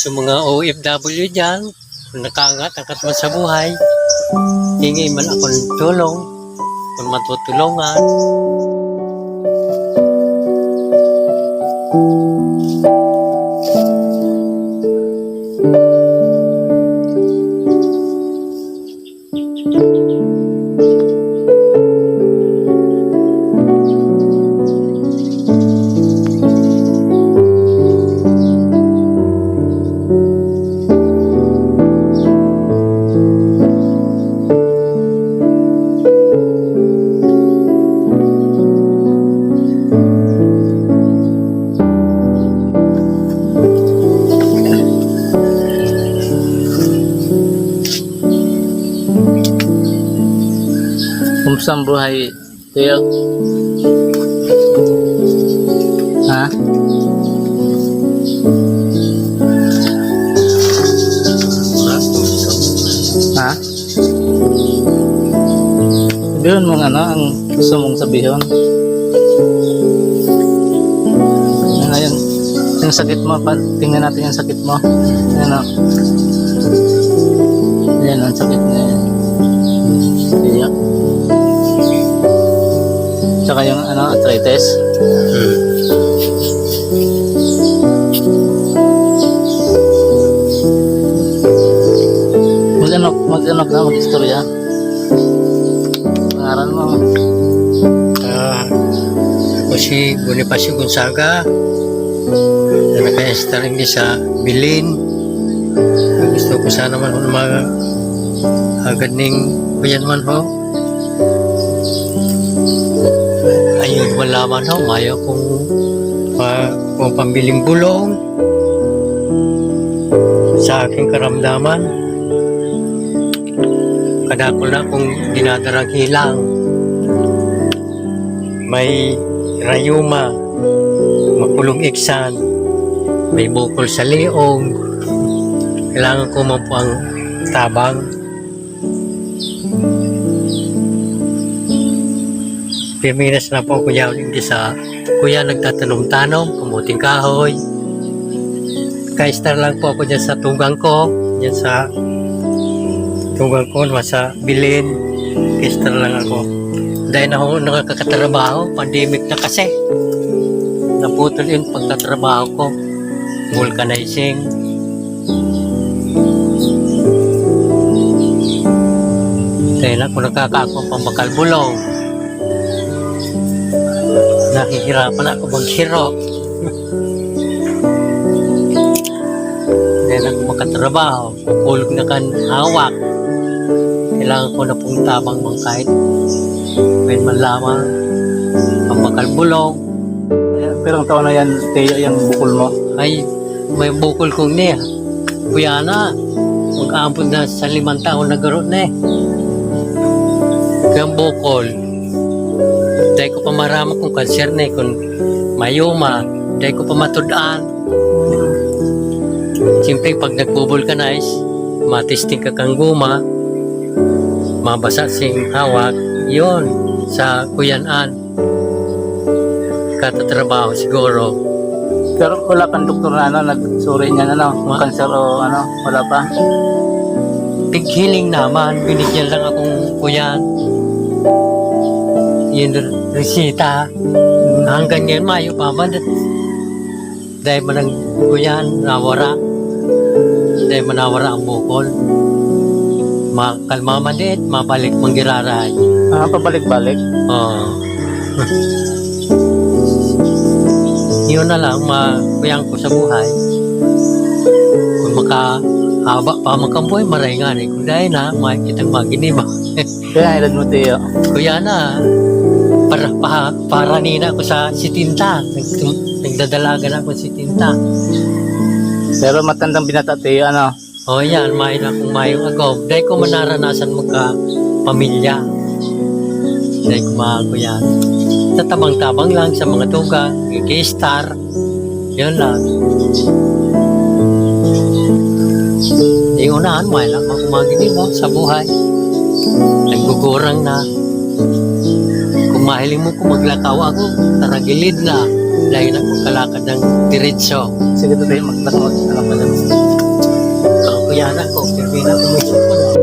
Sa mga OFW dyan, kung nakaangat-angat man sa buhay, hingi man ako ng tulong, kung matutulungan. Kumusta ang buhay, Teo? Ha? Ha? Sabihin mo ano ang gusto mong sabihin. Ngayon, yung sakit mo, tingnan natin yung sakit mo. Ayan o. Ayan ang sakit niya. Ayan. Tsaka yung arthritis. Mag-ano ka, mag-istorya. Pangaran mo. Ako si Bonifacio Gonzaga, na naka-install din sa Bilin. Gusto ko sana man ho mga agad ning bayan man ho. Ayun, wala man ho, mayo kung pambiling bulong sa aking karamdaman. Kadako na kung dinadarang hilang, may rayuma, makulong iksan, may bukol sa leong, kailangan ko man po ang tabang. Piminas na po kuya ulit sa kuya nagtatanong-tanong, kumuting kahoy. Ka-star lang po ako dyan sa tugang ko, dyan sa tugang ko, sa Bilin. Ka-star lang ako. Dahil na ako nakakatrabaho, pandemic na kasi. Naputol yun pagkatrabaho ko. Vulcanizing. Dahil ako nakakaakong pambakal bulong. Nakihirapan ako maghiro. Dahil ako makatrabaho, pupulog na kan hawak. Kailangan ko na pong tabang mang kahit may man lamang pambakal bulong. Pero ang taon na yan, Teo, yung bukol mo. Ay, may bukol kong niya. Kuya na, mag-ampun na sa 5 taon na garo na eh. Kaya ang bukol, dahil ko pa marama kung kanser na eh, kung mayoma, dahil ko pa matudaan. Siyempre, pag nag-vulcanize, matesting ka kang guma, mabasa sing hawak, yun, sa kuyanan. Katatrabaho siguro. Pero wala pang doktor na nagsuri niyan cancer o wala pa? Big healing naman, binigyan lang akong kuyan. Yung resita, hanggang ngayon mayo pa man. Dahil man ang kuyan, nawara. Dahil manawara ang bukol. Makalma man din, mabalik manggiraray. Pabalik-balik? Oo. Yun na lang, kuyang ko sa buhay. Kung makahaba pa makamboy, maray nga rin. Kung dahil na, makikitang maginiba. Kaya edad mo, Teo? Kuya na, para nina ako sa sitinta. Nagdadalaga na ako sa sitinta. Pero matandang binata, Teo, O yan, may na kung mayong ako. Dahil ko manaranasan magka-pamilya. Dahil ko maago yan. Tatabang-tabang lang sa mga tuga, kikistar, yun lang. Di unahan, may lang makumagin mo sa buhay. Nagugurang na. Kung mahiling mo kung maglakaw ako, taragilid na. Dahil na kung kalakad ng diretso. Sige, Teo, mag-ano pa dyan. kuya anak ko, Pirmina, kumisyon ko na.